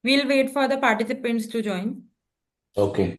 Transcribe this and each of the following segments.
We'll wait for the participants to join. Okay.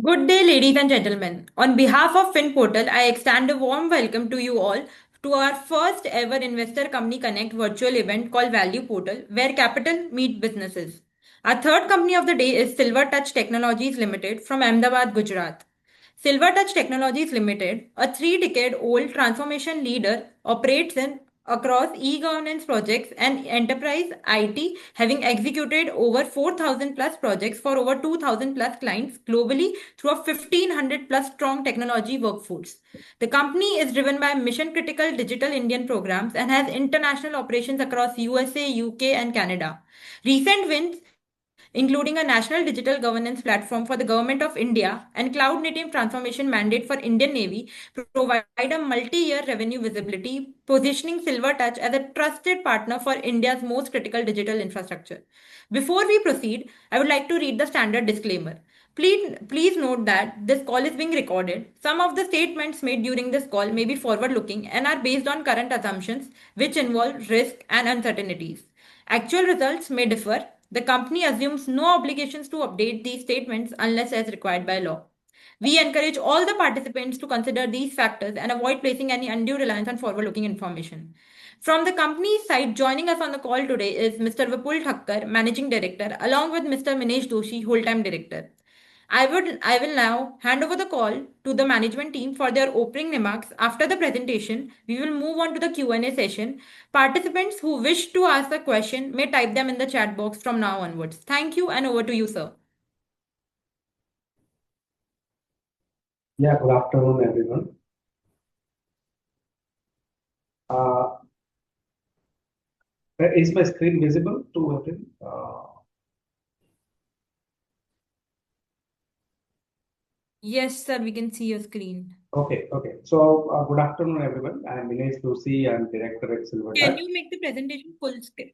Good day, ladies and gentlemen. On behalf of FinPortal, I extend a warm welcome to you all to our first ever Investor Company Connect virtual event called Value Portal, where capital meet businesses. Our third company of the day is Silver Touch Technologies Ltd from Ahmedabad, Gujarat. Silver Touch Technologies Ltd, a 3-decade-old transformation leader, operates in across e-governance projects and enterprise IT, having executed over 4,000 plus projects for over 2,000 plus clients globally through a 1,500 plus strong technology workforce. The company is driven by mission critical digital Indian programs and has international operations across USA, UK, and Canada. Recent wins including a national digital governance platform for the Government of India and cloud native transformation mandate for Indian Navy, provide a multi-year revenue visibility, positioning Silver Touch as a trusted partner for India's most critical digital infrastructure. Before we proceed, I would like to read the standard disclaimer. Please note that this call is being recorded. Some of the statements made during this call may be forward looking and are based on current assumptions, which involve risk and uncertainties. Actual results may differ. The company assumes no obligations to update these statements unless as required by law. We encourage all the participants to consider these factors and avoid placing any undue reliance on forward looking information. From the company's side, joining us on the call today is Mr. Vipul Thakkar, Managing Director, along with Mr. Minesh Doshi, Whole Time Director. I will now hand over the call to the management team for their opening remarks. After the presentation, we will move on to the Q&A session. Participants who wish to ask a question may type them in the chat box from now onwards. Thank you and over to you, sir. Yeah, good afternoon, everyone. Uh, is my screen visible to everyone? Yes, sir, we can see your screen. Okay. So, good afternoon, everyone. I'm Minesh Doshi. I'm Director at Silver Can Touch. you make the presentation full screen?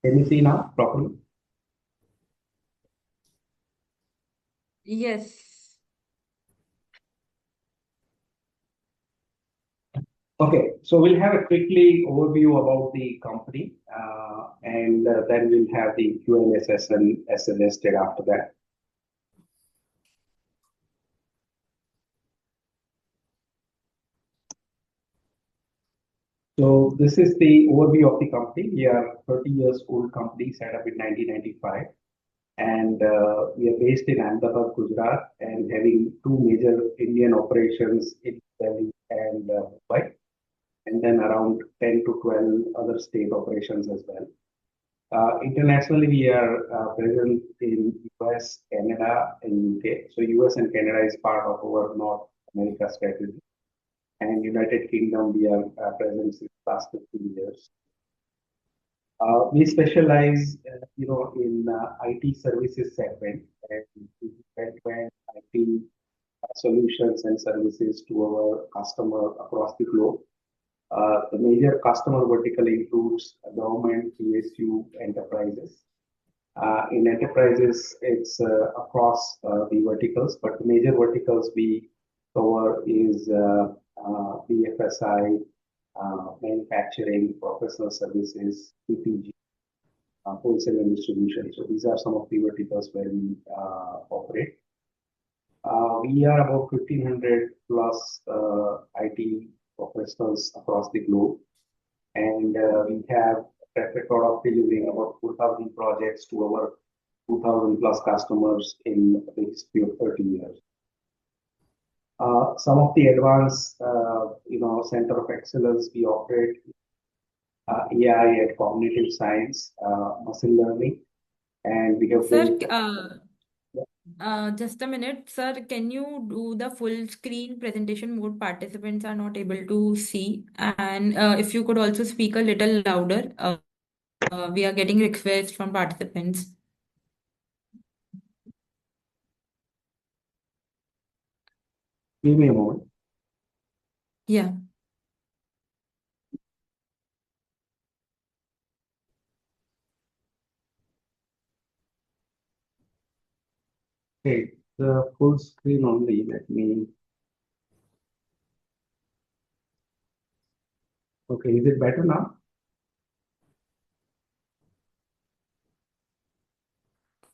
Can you see now properly? Yes. Okay, so we'll have a quickly overview about the company, and then we'll have the Q&A session as suggested after that. So this is the overview of the company. We are 30 years old company set up in 1995. And we are based in Ahmedabad, Gujarat, and having two major Indian operations in Delhi and Mumbai, and then around 10 to 12 other state operations as well. Internationally, we are present in US, Canada, and UK. So US and Canada is part of our North America strategy, and United Kingdom we are present since last 15 years. We specialize, in IT services segment and end-to-end IT solutions and services to our customer across the globe. The major customer vertical includes government, PSU, enterprises. In enterprises, it's across the verticals, but the major verticals we cover is BFSI, manufacturing, professional services, CPG, wholesale and distribution. So these are some of the verticals where we operate. We are about 1,500 plus IT professionals across the globe, and we have a track record of delivering about 4,000 projects to our 2,000 plus customers in the history of 30 years. Some of the advanced, center of excellence we operate AI and cognitive science, machine learning, and we have Sir, built. just a minute, sir. Can you do the full screen presentation mode? Participants are not able to see. And if you could also speak a little louder, we are getting requests from participants. Give me a moment. Yeah. Okay, the full screen only. Let me. Okay, is it better now?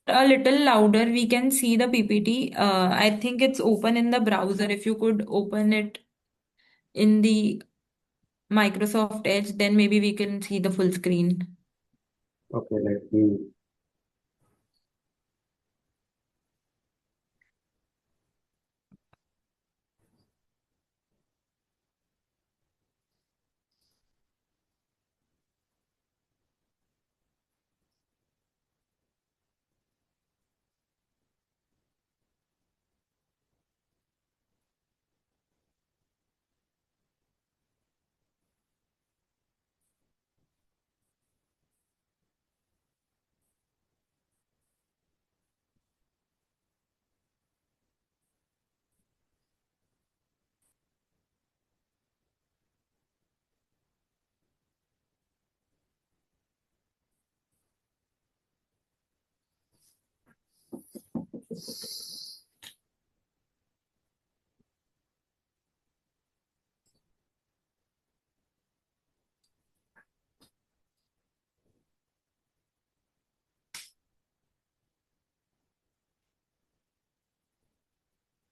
A little louder, we can see the PPT. I think it's open in the browser. If you could open it in the Microsoft Edge, then maybe we can see the full screen. Okay, let me.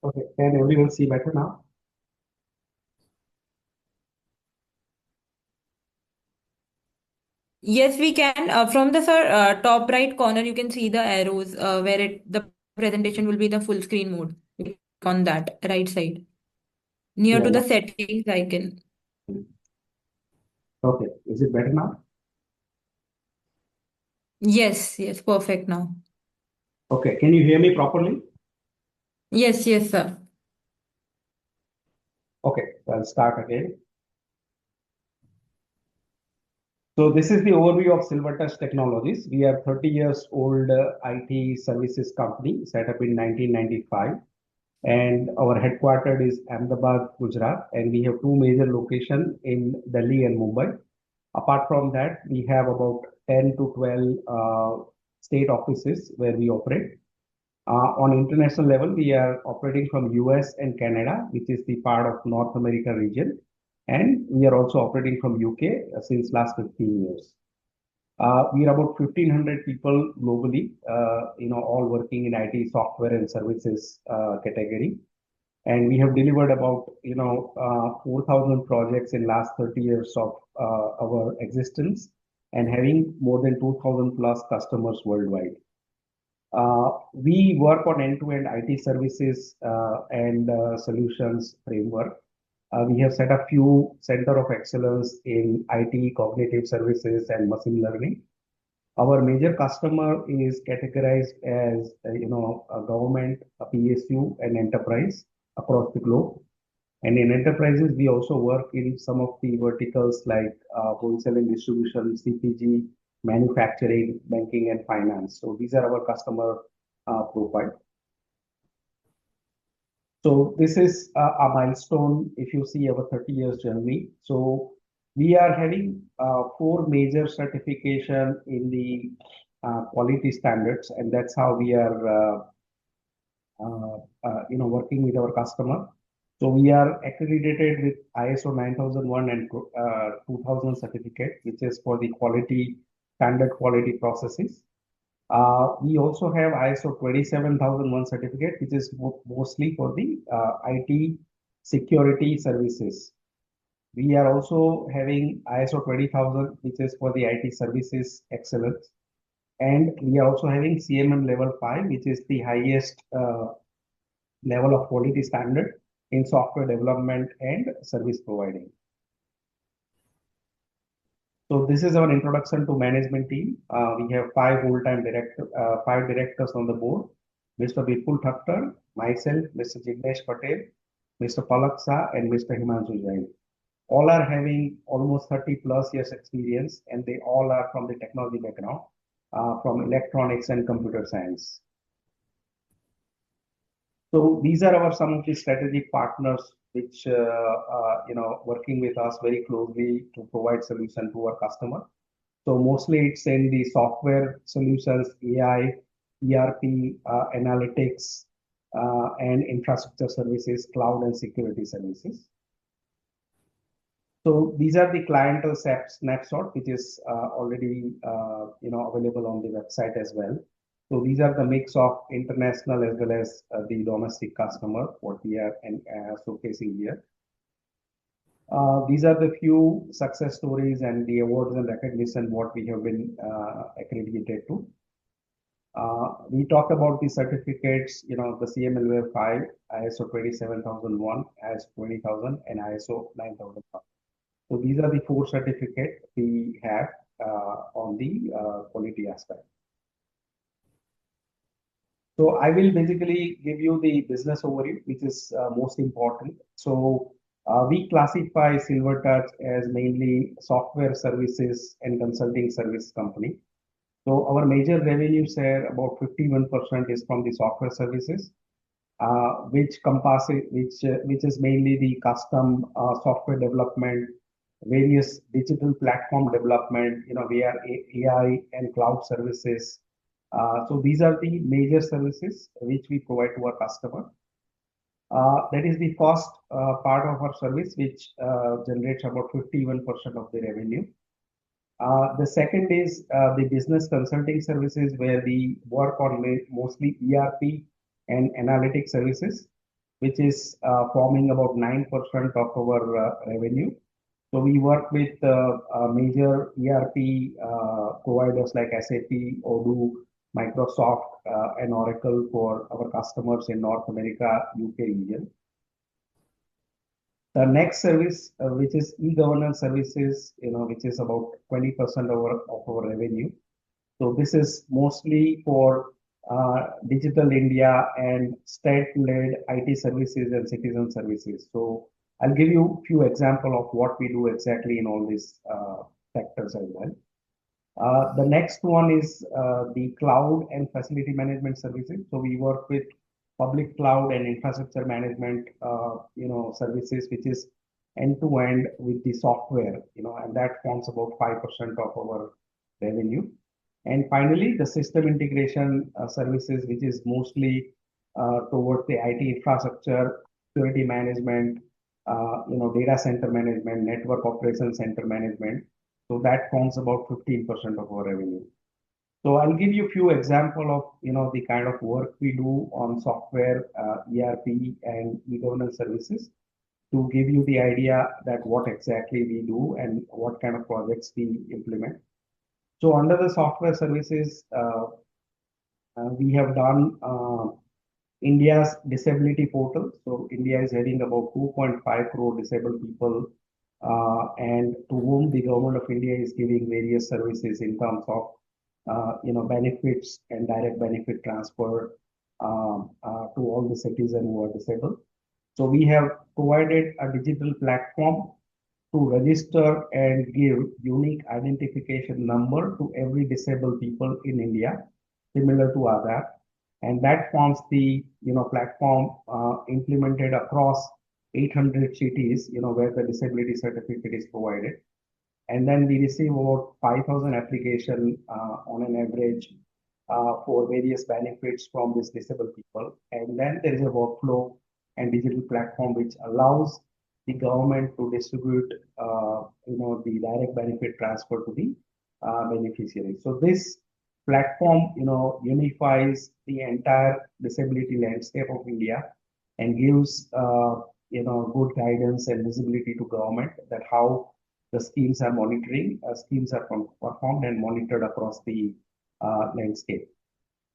Okay, can everyone see better now? Yes, we can. From the top right corner, you can see the arrows where the presentation will be the full screen mode. Click on that right side, near Yeah. to the settings icon. Okay, is it better now? Yes, yes, perfect now. Okay, can you hear me properly? Yes, yes, sir. Okay, so I'll start again. So this is the overview of Silver Touch Technologies. We are 30 years old IT services company set up in 1995, and our headquartered is Ahmedabad, Gujarat, and we have two major locations in Delhi and Mumbai. Apart from that, we have about 10 to 12 state offices where we operate. On international level, we are operating from US and Canada, which is the part of North America region, and we are also operating from UK since last 15 years. We are about 1,500 people globally, all working in IT software and services category. And we have delivered about, 4,000 projects in last 30 years of our existence and having more than 2,000 plus customers worldwide. We work on end-to-end IT services and solutions framework. We have set up few center of excellence in IT, cognitive services, and machine learning. Our major customer is categorized as, a government, a PSU, and enterprise across the globe. And in enterprises, we also work in some of the verticals like wholesale and distribution, CPG, manufacturing, banking, and finance. So these are our customer profile. So this is a milestone if you see our 30 years journey. So we are having four major certification in the quality standards, and that's how we are working with our customer. So we are accredited with ISO 9001 and 2000 certificate, which is for the quality standard quality processes. We also have ISO 27001 certificate, which is mostly for the IT security services. We are also having ISO 20000, which is for the IT services excellence. And we are also having CMM level 5, which is the highest level of quality standard in software development and service providing. So this is our introduction to management team. We have five directors on the board: Mr. Vipul Thakkar, myself, Mr. Jignesh Patel, Mr. Palak Shah, and Mr. Himanshu Jain. All are having almost 30 plus years experience, and they all are from the technology background, from electronics and computer science. So these are our some of the strategic partners which working with us very closely to provide solution to our customer. So mostly it's in the software solutions, AI, ERP, analytics, and infrastructure services, cloud and security services. So these are the clientele snapshot, which is already available on the website as well. So these are the mix of international as well as the domestic customer, what we are showcasing here. These are the few success stories and the awards and recognition what we have been accredited to. We talked about the certificates, the CMLWare 5, ISO 27001, ISO 20000, and ISO 9000. So these are the four certificates we have on the quality aspect. So I will basically give you the business overview, which is most important. So we classify Silver Touch as mainly software services and consulting service company. So our major revenue share, about 51% is from the software services, which is mainly the custom software development, various digital platform development, via AI and cloud services. So these are the major services which we provide to our customer. That is the first part of our service, which generates about 51% of the revenue. The second is the business consulting services, where we work on mostly ERP and analytic services, which is forming about 9% of our revenue. So we work with major ERP providers like SAP, Odoo, Microsoft, and Oracle for our customers in North America, UK region. The next service, which is e-governance services, which is about 20% of our revenue. So this is mostly for Digital India and state-led IT services and citizen services. So I'll give you a few examples of what we do exactly in all these sectors as well. The next one is the cloud and facility management services. So we work with public cloud and infrastructure management, services, which is end-to-end with the software, and that forms about 5% of our revenue. And finally, the system integration services, which is mostly towards the IT infrastructure, security management, data center management, network operation center management. So that forms about 15% of our revenue. So I'll give you a few examples of the kind of work we do on software, ERP, and e-governance services to give you the idea that what exactly we do and what kind of projects we implement. So under the software services, we have done India's disability portal. So India is having about 2.5 crore disabled people, and to whom the government of India is giving various services in terms of benefits and direct benefit transfer to all the citizens who are disabled. So we have provided a digital platform to register and give unique identification number to every disabled people in India, similar to Aadhaar. And that forms the platform implemented across 800 cities, where the disability certificate is provided. And then we receive about 5,000 applications on an average for various benefits from these disabled people. And then there is a workflow and digital platform which allows the government to distribute, the direct benefit transfer to the beneficiaries. So this platform, unifies the entire disability landscape of India and gives, good guidance and visibility to government that how the schemes are schemes are performed and monitored across the landscape.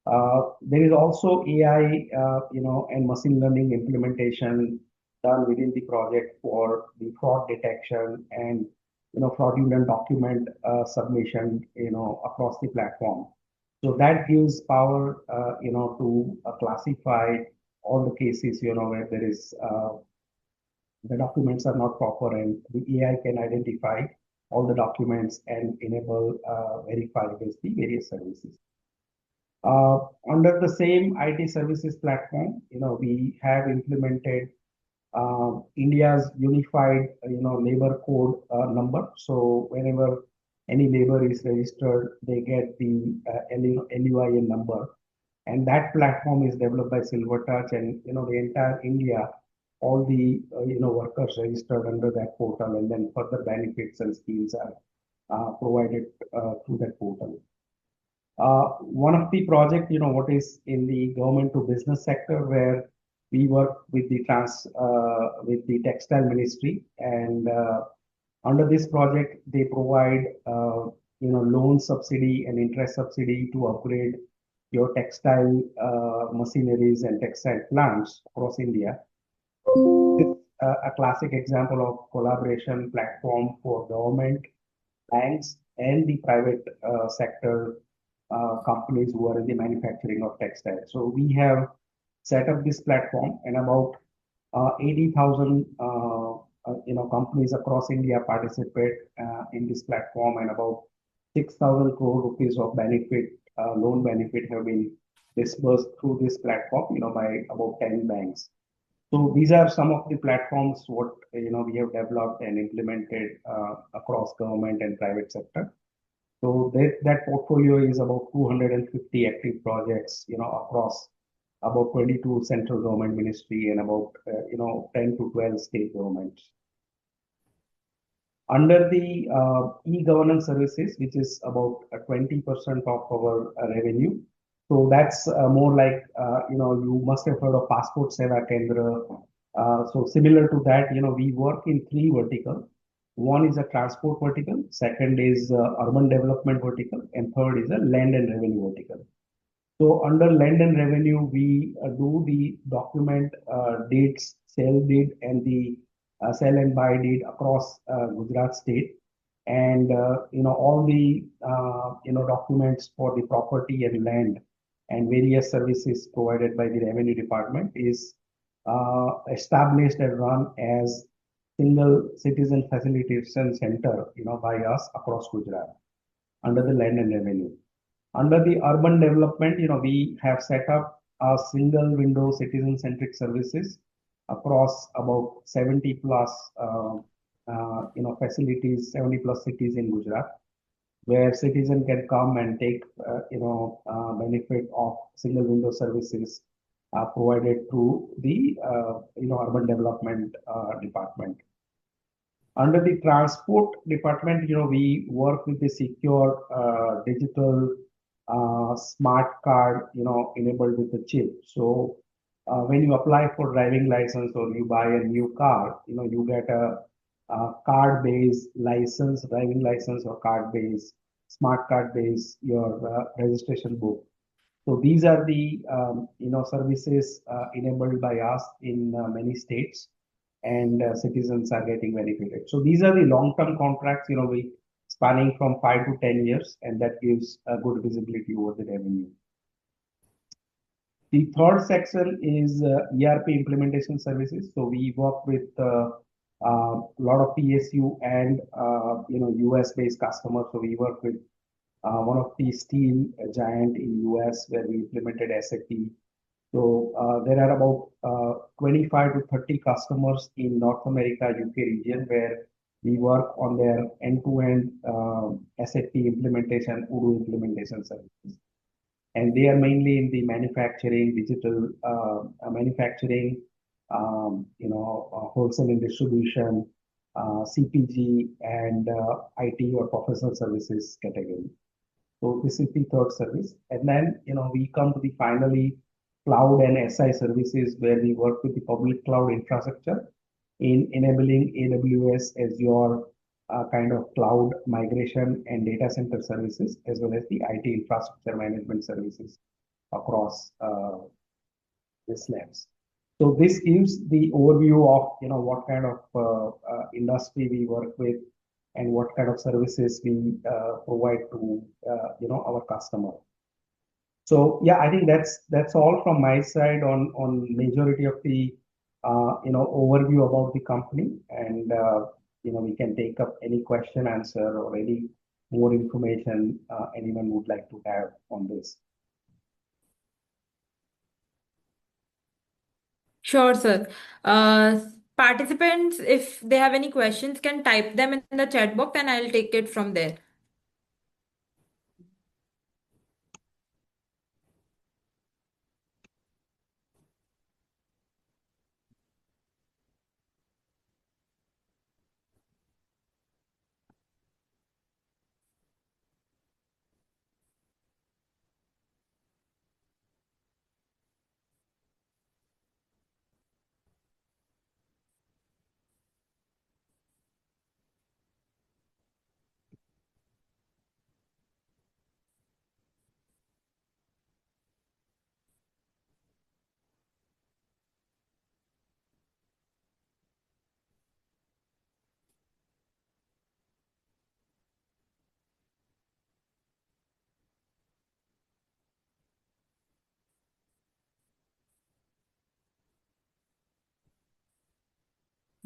There is also AI, and machine learning implementation done within the project for the fraud detection and fraudulent document submission, across the platform. So that gives power, to classify all the cases, where there is the documents are not proper, and the AI can identify all the documents and enable verify against the various services. Under the same IT services platform, we have implemented India's unified, labor code number. So whenever any labor is registered, they get the LUIN number, and that platform is developed by Silver Touch, and the entire India, all the workers registered under that portal, and then further benefits and schemes are provided through that portal. One of the project, what is in the government to business sector, where we work with the textile ministry, and under this project they provide loan subsidy and interest subsidy to upgrade your textile machineries and textile plants across India. This is a classic example of collaboration platform for government, banks, and the private sector companies who are in the manufacturing of textiles. So we have set up this platform, and about 80,000 companies across India participate in this platform, and about 6,000 crore rupees of benefit, loan benefit, have been disbursed through this platform, by about 10 banks. So these are some of the platforms what we have developed and implemented across government and private sector. So that portfolio is about 250 active projects, across about 22 central government ministry and about 10 to 12 state governments. Under the e-governance services, which is about 20% of our revenue. So that's more like, you must have heard of Passport Seva Kendra. So similar to that, we work in three verticals. One is a transport vertical, second is urban development vertical, and third is a land and revenue vertical. So under land and revenue, we do the document deeds, sale deed, and the sell and buy deed across Gujarat state, and all the documents for the property and land and various services provided by the revenue department is established and run as single citizen facilitation center, by us across Gujarat under the land and revenue. Under the urban development, we have set up a single window citizen centric services across about 70 plus facilities, 70 plus cities in Gujarat, where citizen can come and take benefit of single window services provided through the urban development department. Under the transport department, we work with the secure digital smart card, enabled with the chip. So when you apply for driving license or you buy a new car, you get a card-based license, driving license, or card-based, smart card-based, your registration book. So these are the services enabled by us in many states, and citizens are getting benefited. So these are the long-term contracts, we spanning from 5 to 10 years, and that gives a good visibility over the revenue. The third section is ERP implementation services. So we work with a lot of PSU and US-based customers. So we work with one of the steel giant in US, where we implemented SAP. So there are about 25 to 30 customers in North America, UK region, where we work on their end-to-end SAP implementation, Udo implementation services. And they are mainly in the manufacturing, digital manufacturing, wholesale and distribution, CPG, and IT or professional services category. So this is the third service. And then, we come to the finally cloud and SI services, where we work with the public cloud infrastructure in enabling AWS as your kind of cloud migration and data center services, as well as the IT infrastructure management services across these labs. So this gives the overview of what kind of industry we work with and what kind of services we provide to our customer. So yeah, I think that's all from my side on majority of the overview about the company, and we can take up any question, answer, or any more information anyone would like to have on this. Sure, sir. Uh, Participants, if they have any questions, can type them in the chat box and I'll take it from there.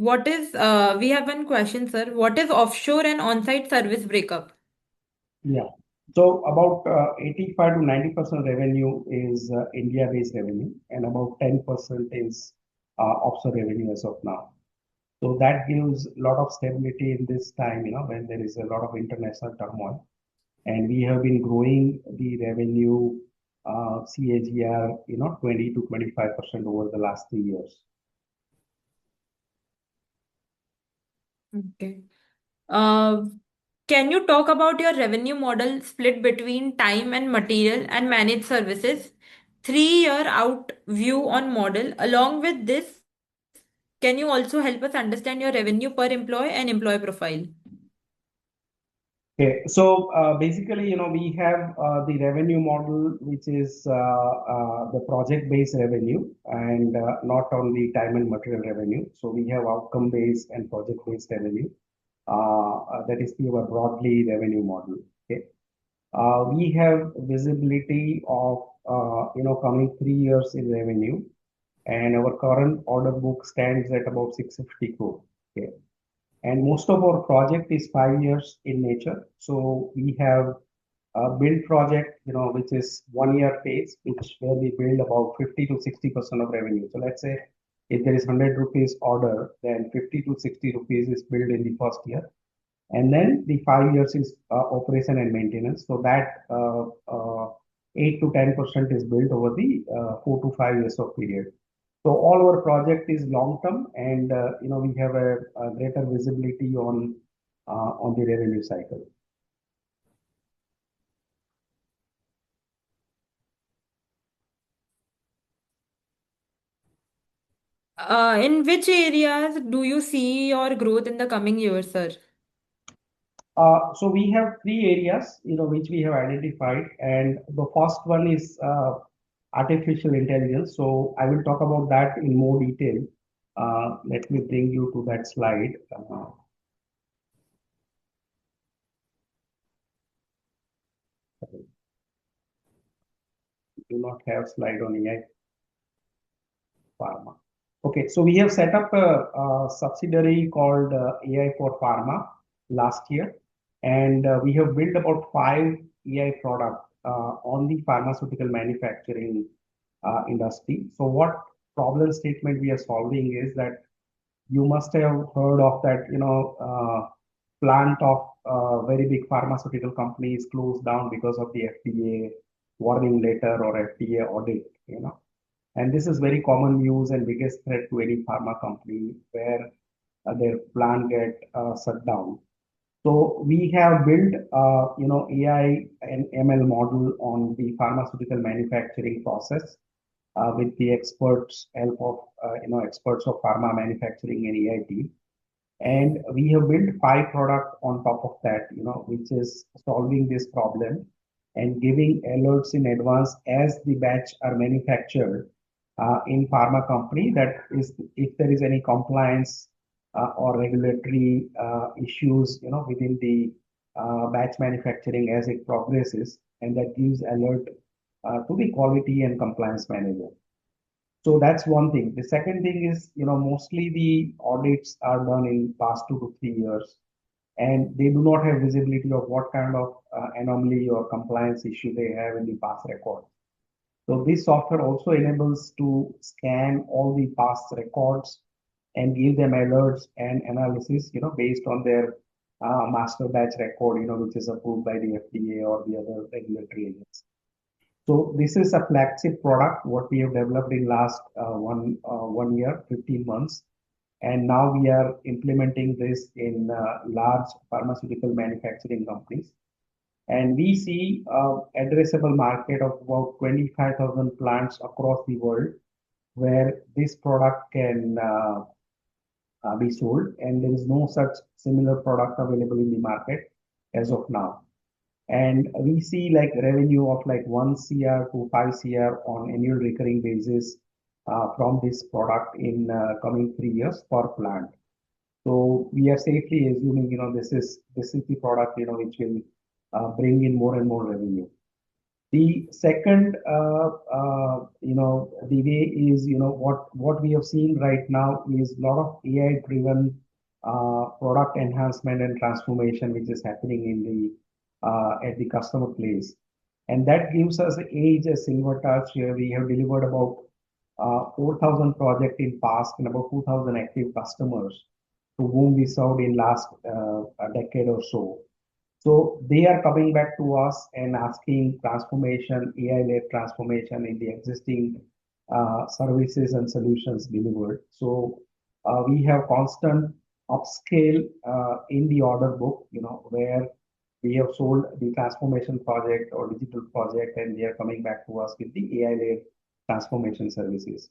We have one question, sir. What is offshore and on-site service breakup? Yeah. So about 85 to 90% revenue is India-based revenue, and about 10% is offshore revenue as of now. So that gives a lot of stability in this time, when there is a lot of international turmoil. And we have been growing the revenue CAGR, 20 to 25% over the last 3 years. Okay. Uh, can you talk about your revenue model split between time and material and managed services? 3 year out view on model. Along with this, can you also help us understand your revenue per employee and employee profile? Okay, so basically, we have the revenue model, which is the project-based revenue and not only time and material revenue. So we have outcome-based and project-based revenue. That is our broadly revenue model. Okay, we have visibility of coming 3 years in revenue, and our current order book stands at about 650 crore. Okay, and most of our project is 5 years in nature. So we have a build project, which is 1 year phase, which where we build about 50 to 60% of revenue. So let's say if there is 100 rupees order, then 50 to 60 rupees is billed in the first year. And then the 5 years is operation and maintenance. So that 8 to 10% is built over the 4 to 5 years of period. So all our project is long term, and we have a greater visibility on the revenue cycle. In which areas do you see your growth in the coming years, sir? So we have 3 areas, which we have identified, and the first one is artificial intelligence. So I will talk about that in more detail. Let me bring you to that slide. Do not have slide on AI Pharma. Okay, so we have set up a subsidiary called AI for Pharma last year, and we have built about 5 AI products on the pharmaceutical manufacturing industry. So what problem statement we are solving is that you must have heard of that, plant of very big pharmaceutical companies closed down because of the FDA warning letter or FDA audit. And this is very common news and biggest threat to any pharma company where their plant get shut down. So we have built, AI and ML model on the pharmaceutical manufacturing process with the experts help of, experts of pharma manufacturing and AI team. And we have built 5 products on top of that, which is solving this problem and giving alerts in advance as the batch are manufactured in pharma company. That is, if there is any compliance or regulatory issues, within the batch manufacturing as it progresses, and that gives alert to the quality and compliance manager. So that's one thing. The second thing is, mostly the audits are done in past 2 to 3 years, and they do not have visibility of what kind of anomaly or compliance issue they have in the past record. So this software also enables to scan all the past records and give them alerts and analysis, based on their master batch record, which is approved by the FDA or the other regulatory agencies. So this is a flagship product, what we have developed in last 1 year, 15 months. And now we are implementing this in large pharmaceutical manufacturing companies. And we see addressable market of about 25,000 plants across the world where this product can be sold, and there is no such similar product available in the market as of now. And we see like revenue of like 1 CR to 5 CR on annual recurring basis from this product in coming 3 years per plant. So we are safely assuming, this is the product, which will bring in more and more revenue. The second, the way is, what we have seen right now is a lot of AI-driven product enhancement and transformation, which is happening in the at the customer place, and that gives us an edge as Silver Touch, where we have delivered about 4,000 projects in past and about 2,000 active customers to whom we served in last a decade or so. So they are coming back to us and asking transformation, AI-led transformation in the existing services and solutions delivered. So we have constant upscale in the order book, where we have sold the transformation project or digital project, and they are coming back to us with the AI-led transformation services.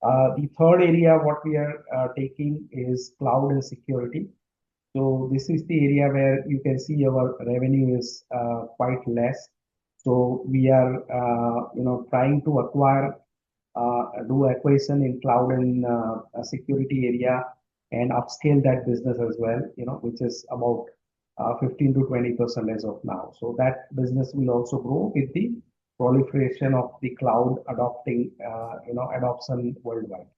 The third area what we are taking is cloud and security. So this is the area where you can see our revenue is quite less. So we are, trying to do acquisition in cloud and security area and upscale that business as well, which is about 15 to 20% as of now. So that business will also grow with the proliferation of the cloud adoption worldwide.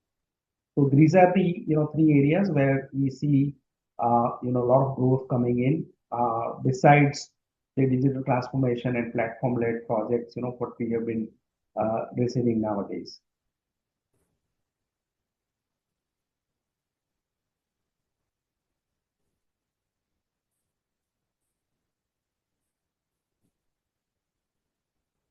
So these are the, three areas where we see a lot of growth coming in, besides the digital transformation and platform-led projects, what we have been receiving nowadays.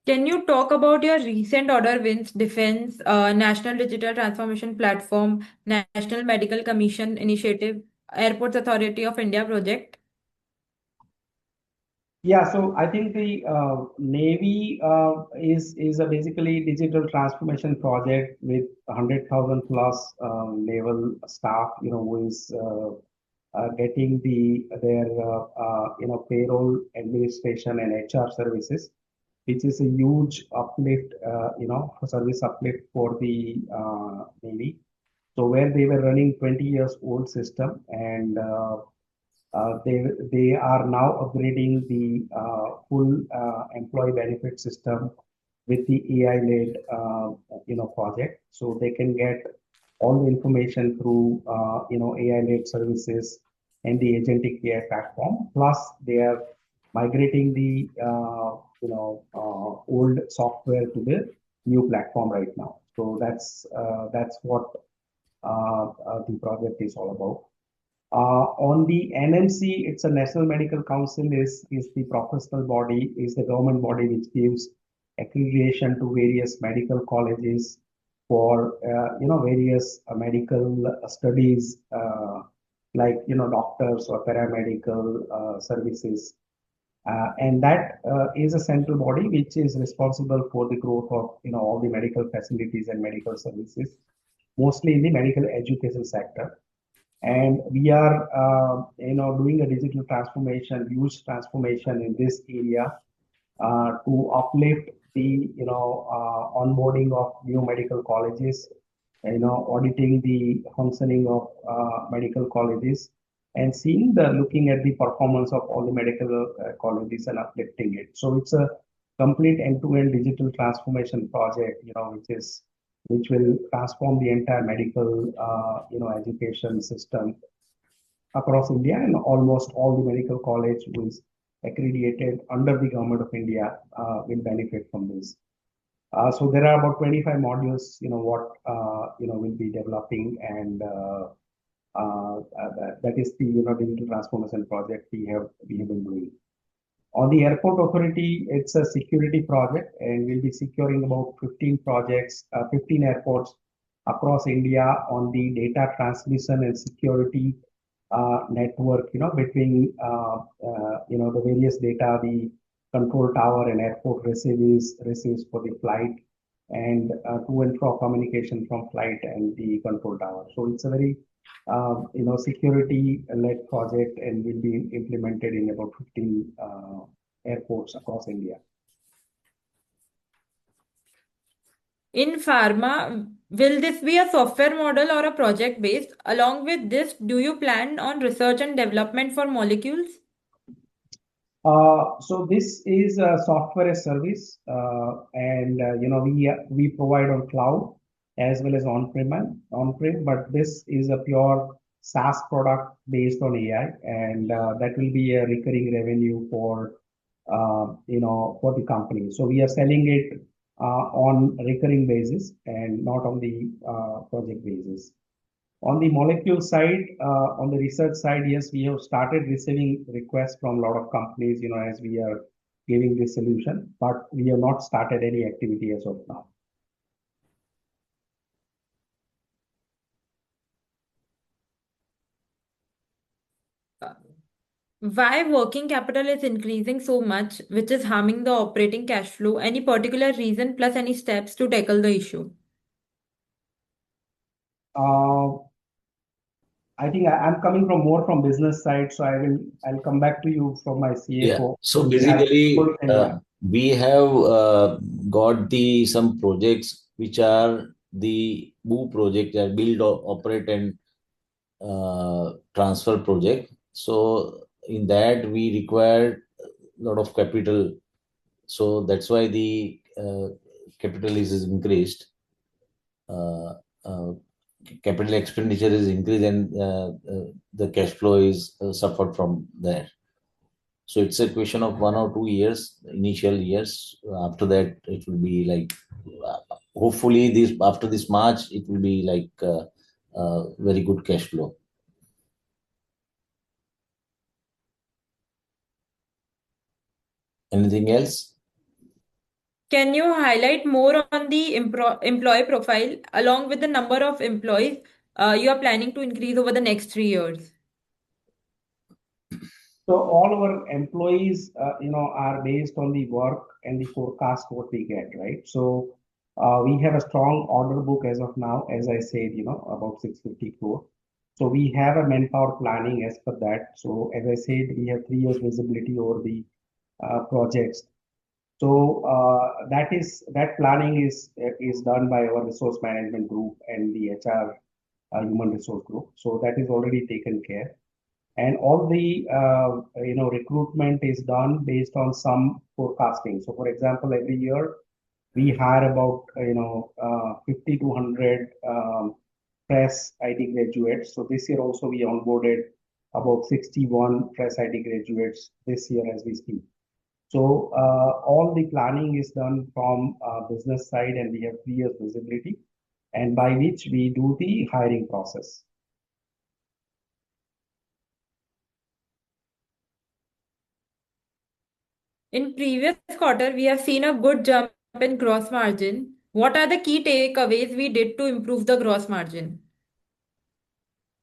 Can you talk about your recent order wins, defense, National Digital Transformation Platform, National Medical Commission Initiative, Airports Authority of India project? Yeah, so I think the Navy is a basically digital transformation project with 100,000 plus naval staff, who is getting their payroll administration and HR services, which is a huge uplift, service uplift for the Navy. So where they were running 20 years old system, and they are now upgrading the full employee benefit system with the AI-led project, so they can get all the information through AI-led services and the agentic AI platform. Plus, they are migrating the old software to the new platform right now. So that's what the project is all about. On the NMC, it's a National Medical Council, is the professional body, is the government body which gives accreditation to various medical colleges for various medical studies, like doctors or paramedical services, and that is a central body which is responsible for the growth of all the medical facilities and medical services, mostly in the medical education sector. And we are doing a digital transformation, huge transformation in this area to uplift the onboarding of new medical colleges, auditing the functioning of medical colleges, and looking at the performance of all the medical colleges and uplifting it. So it's a complete end-to-end digital transformation project, which will transform the entire medical, education system across India, and almost all the medical college who is accredited under the government of India will benefit from this. So there are about 25 modules, what, we'll be developing, and that is the, digital transformation project we have been doing. On the airport authority, it's a security project, and we'll be securing about 15 projects, 15 airports across India on the data transmission and security network, between the various data the control tower and airport receives for the flight, and to and fro communication from flight and the control tower. So it's a very security-led project, and will be implemented in about 15 airports across India. In pharma, will this be a software model or a project based? Along with this, do you plan on research and development for molecules? So this is a software as service, and we provide on cloud as well as on-prem, but this is a pure SaaS product based on AI, and that will be a recurring revenue for the company. So we are selling it on recurring basis and not on the project basis. On the molecule side, on the research side, yes, we have started receiving requests from a lot of companies, as we are giving this solution, but we have not started any activity as of now. Why working capital is increasing so much, which is harming the operating cash flow? Any particular reason plus any steps to tackle the issue? Uh, I think I'm coming from more from business side, so I'll come back to you from my Yeah. CFO. So Yeah, basically, yeah. we have got some projects which are the BOO project, build, operate, and transfer project. So in that we require a lot of capital. So that's why the capital is increased. Uh, uh, Capital expenditure is increased, and the cash flow is suffered from there. So it's a question of 1 or 2 years, initial years. After that, it will be like, hopefully, this after this March, it will be like very good cash flow. Anything else? Can you highlight more on the employee profile along with the number of employees you are planning to increase over the next 3 years? So all our employees, are based on the work and the forecast what we get, right? So we have a strong order book as of now, as I said, about 650 crore. So we have a manpower planning as per that. So as I said, we have 3 years visibility over the projects. So that planning is done by our resource management group and the HR human resource group. So that is already taken care, and all the recruitment is done based on some forecasting. So for example, every year we hire about 50 to 100 fresh IT graduates. So this year also we onboarded about 61 fresh IT graduates this year as we speak. So all the planning is done from business side, and we have 3 years visibility, and by which we do the hiring process. In previous quarter, we have seen a good jump in gross margin. What are the key takeaways we did to improve the gross margin?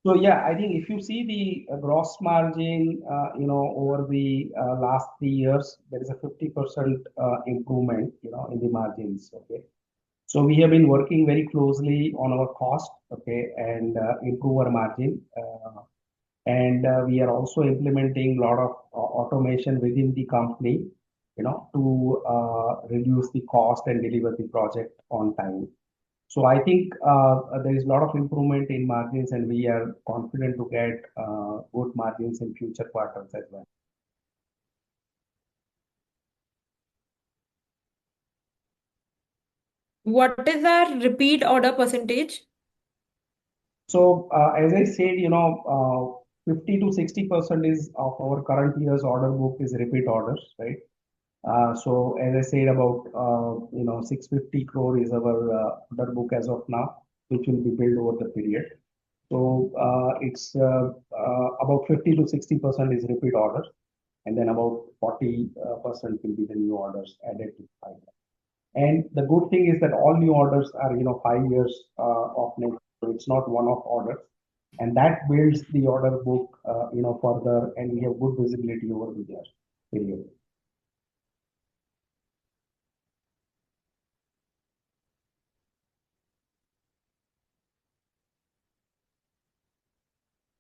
So yeah, I think if you see the gross margin, over the last 3 years, there is a 50% improvement, in the margins. Okay, so we have been working very closely on our cost, okay, and improve our margin, and we are also implementing a lot of automation within the company, to reduce the cost and deliver the project on time. So I think there is a lot of improvement in margins, and we are confident to get good margins in future quarters as well. What is our repeat order percentage? So as I said, 50 to 60% is of our current year's order book is repeat orders, right? So as I said about 650 crore is our order book as of now, which will be built over the period. So it's about 50 to 60% is repeat orders, and then about 40% will be the new orders added to the pipeline. And the good thing is that all new orders are 5 years of nature, so it's not one-off orders, and that builds the order book further, and we have good visibility over the year period.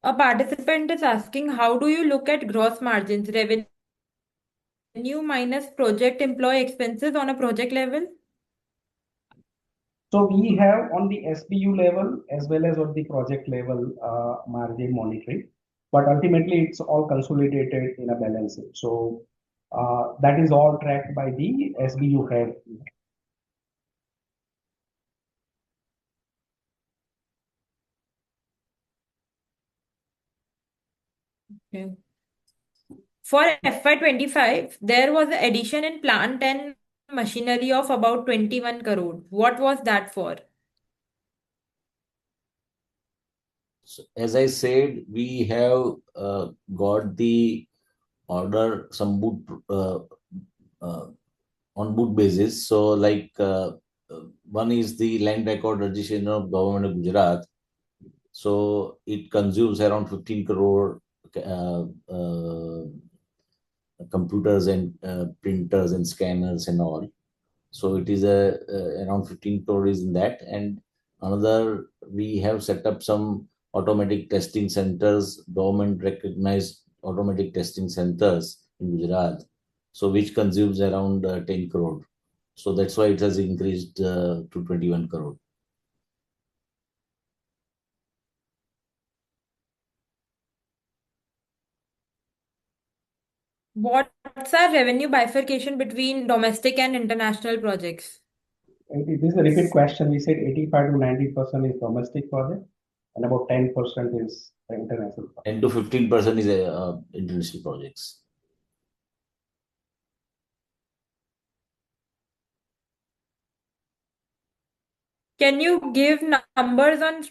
A participant is asking, how do you look at gross margins, revenue minus project employee expenses on a project level? So we have on the SBU level as well as on the project level margin monitoring, but ultimately it's all consolidated in a balance sheet. So that is all tracked by the SBU head. Okay. For FY25, there was an addition in plant and machinery of about 21 crore. What was that for? So as I said, we have got the order some boot uh, on boot basis. So one is the land record registration of government of Gujarat. So it consumes around 15 crore uh, uh, computers and printers and scanners and all. So it is around 15 crore is in that. And another, we have set up some automatic testing centers, government recognized automatic testing centers in Gujarat. So which consumes around 10 crore. So that's why it has increased to 21 crore. What's our revenue bifurcation between domestic and international projects? This is a repeat question. We said 85 to 90% is domestic project, and about 10% is international project. 10 to 15% is international projects. Can you give numbers on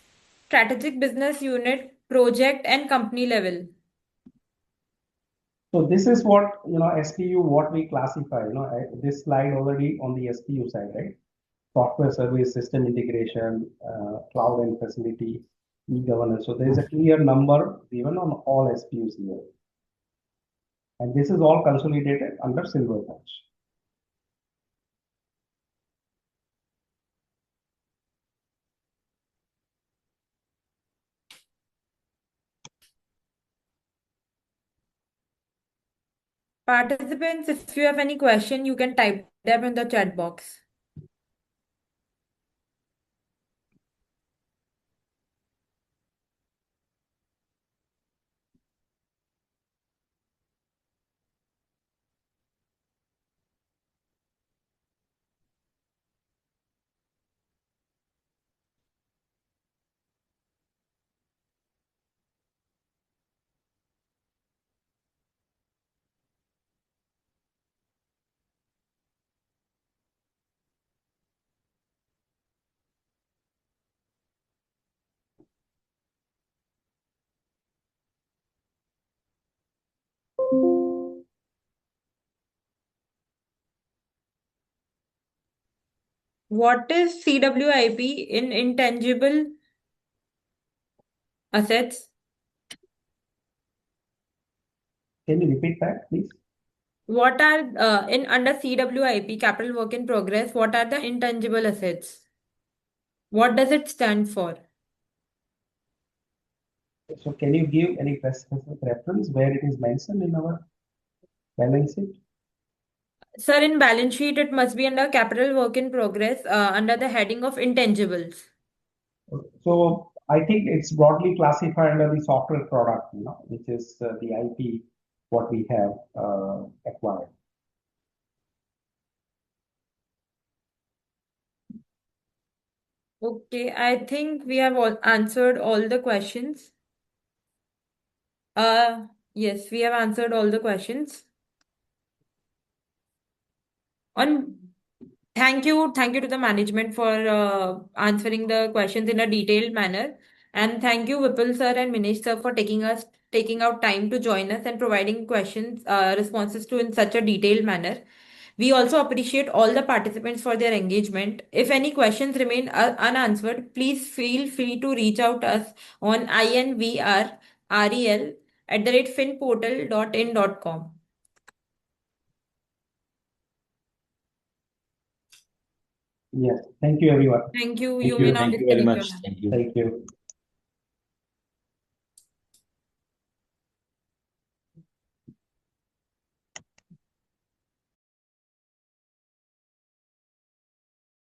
strategic business unit, project, and company level? So this is what SPU what we classify. This slide already on the SPU side, right? Software service, system integration, cloud and facility, e-governance. So there is a clear number given on all SPUs here. And this is all consolidated under Silver Touch. Participants, if you have any question, you can type them in the chat box. What is CWIP in intangible assets? Can you repeat that, please? What are in under CWIP, capital work in progress, what are the intangible assets? What does it stand for? So can you give any specific reference where it is mentioned in our balance sheet? Sir, in balance sheet, it must be under capital work in progress under the heading of intangibles. So I think it's broadly classified under the software product, which is the IP what we have acquired. Okay, I think we have answered all the questions. Yes, we have answered all the questions. On Thank you. Thank you to the management for answering the questions in a detailed manner. And thank you, Vipul sir and Minish sir, for taking out time to join us and providing responses to in such a detailed manner. We also appreciate all the participants for their engagement. If any questions remain unanswered, please feel free to reach out us on invrrel@finportal.in.com. Yes. Thank you, everyone. Thank you. Thank You may you. now Thank you very disconnect your much. line. Thank you. Thank you.